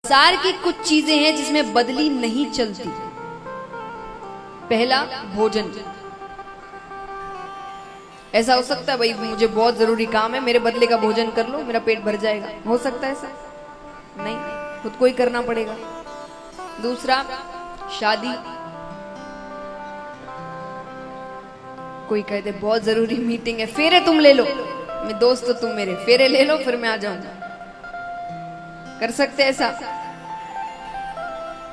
संसार की कुछ चीजें हैं जिसमें बदली नहीं चलती। पहला, भोजन। ऐसा हो सकता है भाई मुझे बहुत जरूरी काम है, मेरे बदले का भोजन कर लो, मेरा पेट भर जाएगा? हो सकता है ऐसा? नहीं, खुद को ही करना पड़ेगा। दूसरा, शादी। कोई कहते बहुत जरूरी मीटिंग है, फेरे तुम ले लो, मैं दोस्त तो तुम मेरे, फेरे ले लो फिर मैं आ जाऊंगा। कर सकते ऐसा?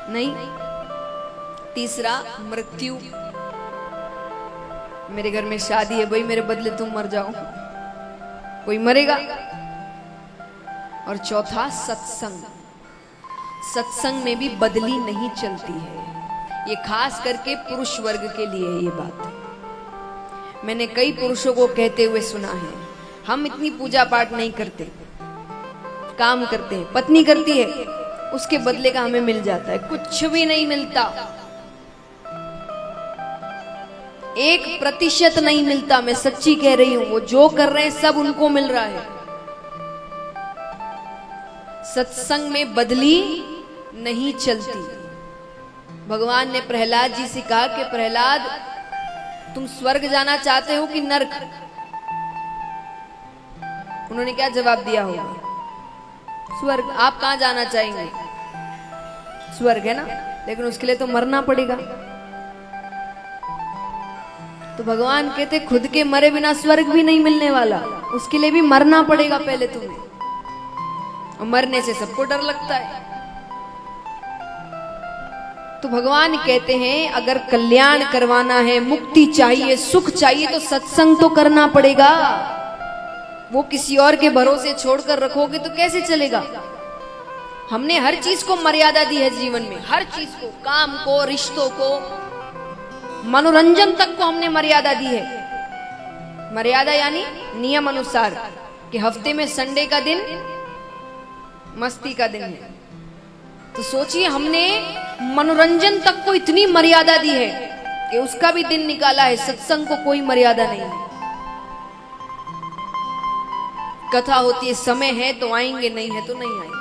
नहीं। तीसरा, मृत्यु। मेरे घर में शादी है भाई, मेरे बदले तुम मर जाओ, कोई मरेगा। और चौथा, सत्संग। सत्संग में भी बदली नहीं चलती है। ये खास करके पुरुष वर्ग के लिए है ये बात। मैंने कई पुरुषों को कहते हुए सुना है, हम इतनी पूजा पाठ नहीं करते, काम करते हैं, पत्नी करती है, उसके बदले का हमें मिल जाता है। कुछ भी नहीं मिलता, 1% नहीं मिलता। मैं सच्ची कह रही हूं, वो जो कर रहे हैं सब उनको मिल रहा है। सत्संग में बदली नहीं चलती। भगवान ने प्रहलाद जी से कहा कि प्रहलाद तुम स्वर्ग जाना चाहते हो कि नरक? उन्होंने क्या जवाब दिया होगा? स्वर्ग। आप कहां जाना चाहेंगे? स्वर्ग है ना, लेकिन उसके लिए तो मरना पड़ेगा। तो भगवान कहते खुद के मरे बिना स्वर्ग भी नहीं मिलने वाला, उसके लिए भी मरना पड़ेगा पहले तुम्हें। और मरने से सबको डर लगता है। तो भगवान कहते हैं अगर कल्याण करवाना है, मुक्ति चाहिए, सुख चाहिए, तो सत्संग तो करना पड़ेगा। वो किसी और के भरोसे छोड़कर रखोगे तो कैसे चलेगा? हमने हर चीज को मर्यादा दी है जीवन में, हर चीज को, काम को, रिश्तों को, मनोरंजन तक को हमने मर्यादा दी है। मर्यादा यानी नियम अनुसार कि हफ्ते में संडे का दिन मस्ती का दिन है। तो सोचिए हमने मनोरंजन तक को इतनी मर्यादा दी है कि उसका भी दिन निकाला है। सत्संग को कोई मर्यादा नहीं है। कथा होती है, समय है तो आएंगे, नहीं है तो नहीं आएंगे।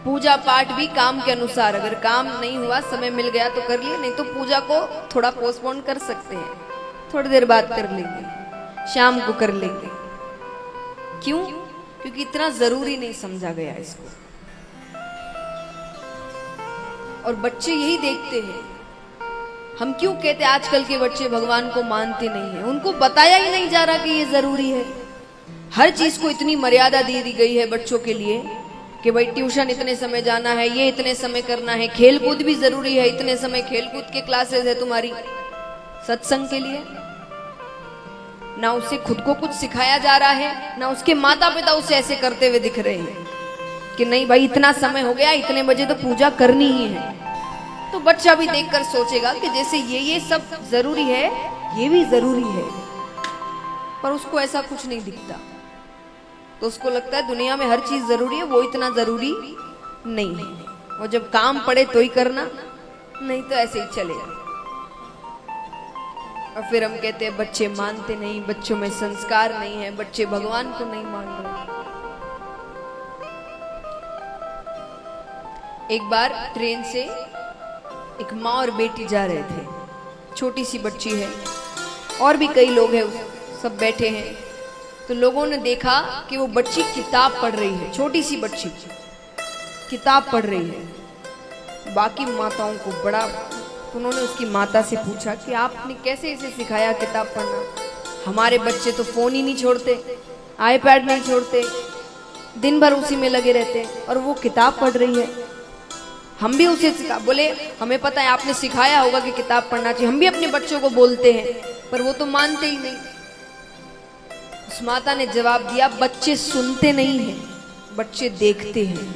पूजा पाठ भी काम के अनुसार, अगर काम नहीं हुआ, समय मिल गया तो कर लिए, नहीं तो पूजा को थोड़ा पोस्टपोन कर सकते हैं, थोड़ी देर बाद कर लेंगे, शाम को कर लेंगे। क्यों? क्योंकि इतना जरूरी नहीं समझा गया इसको। और बच्चे यही देखते हैं। हम क्यों कहते आजकल के बच्चे भगवान को मानते नहीं है? उनको बताया ही नहीं जा रहा कि ये जरूरी है। हर चीज को इतनी मर्यादा दे दी गई है बच्चों के लिए कि भाई ट्यूशन इतने समय जाना है, ये इतने समय करना है, खेलकूद भी जरूरी है, इतने समय खेलकूद के क्लासेस है तुम्हारी। सत्संग के लिए ना उसे खुद को कुछ सिखाया जा रहा है, ना उसके माता पिता उसे ऐसे करते हुए दिख रहे हैं कि नहीं भाई इतना समय हो गया, इतने बजे तो पूजा करनी ही है। तो बच्चा भी देखकर सोचेगा कि जैसे ये सब जरूरी है, ये भी जरूरी है, पर उसको ऐसा कुछ नहीं दिखता। तो उसको लगता है दुनिया में हर चीज जरूरी है, वो इतना जरूरी नहीं है। वो जब काम पड़े तो ही करना, नहीं तो ऐसे ही चलेगा। और फिर हम कहते हैं बच्चे मानते नहीं, बच्चों में संस्कार नहीं है, बच्चे भगवान को नहीं मान रहे। एक बार ट्रेन से एक माँ और बेटी जा रहे थे, छोटी सी बच्ची है और भी कई लोग हैं, सब बैठे हैं। तो लोगों ने देखा कि वो बच्ची किताब पढ़ रही है, छोटी सी बच्ची किताब पढ़ रही है। बाकी माताओं को बड़ा, उन्होंने उसकी माता से पूछा कि आपने कैसे इसे सिखाया किताब पढ़ना? हमारे बच्चे तो फोन ही नहीं छोड़ते, आईपैड नहीं छोड़ते, दिन भर उसी में लगे रहते हैं, और वो किताब पढ़ रही है। हम भी उसे सिखा, बोले हमें पता है आपने सिखाया होगा कि किताब पढ़ना चाहिए, हम भी अपने बच्चों को बोलते हैं, पर वो तो मानते ही नहीं। उस माता ने जवाब दिया, बच्चे सुनते नहीं हैं, बच्चे देखते हैं।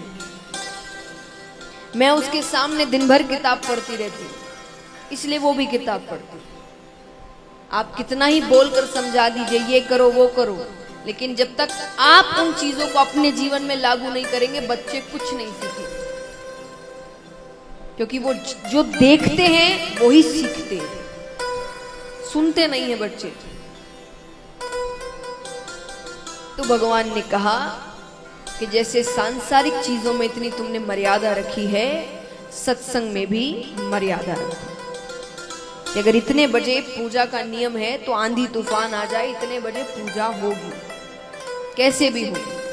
मैं उसके सामने दिन भर किताब पढ़ती रहती हूँ, इसलिए वो भी किताब पढ़ती। आप कितना ही बोलकर समझा दीजिए ये करो वो करो, लेकिन जब तक आप उन चीजों को अपने जीवन में लागू नहीं करेंगे, बच्चे कुछ नहीं सीखेंगे। क्योंकि वो जो देखते हैं वो ही सीखते हैं, सुनते नहीं है बच्चे। तो भगवान ने कहा कि जैसे सांसारिक चीजों में इतनी तुमने मर्यादा रखी है, सत्संग में भी मर्यादा रखो। अगर इतने बजे पूजा का नियम है तो आंधी तूफान आ जाए, इतने बजे पूजा होगी, कैसे भी होगी।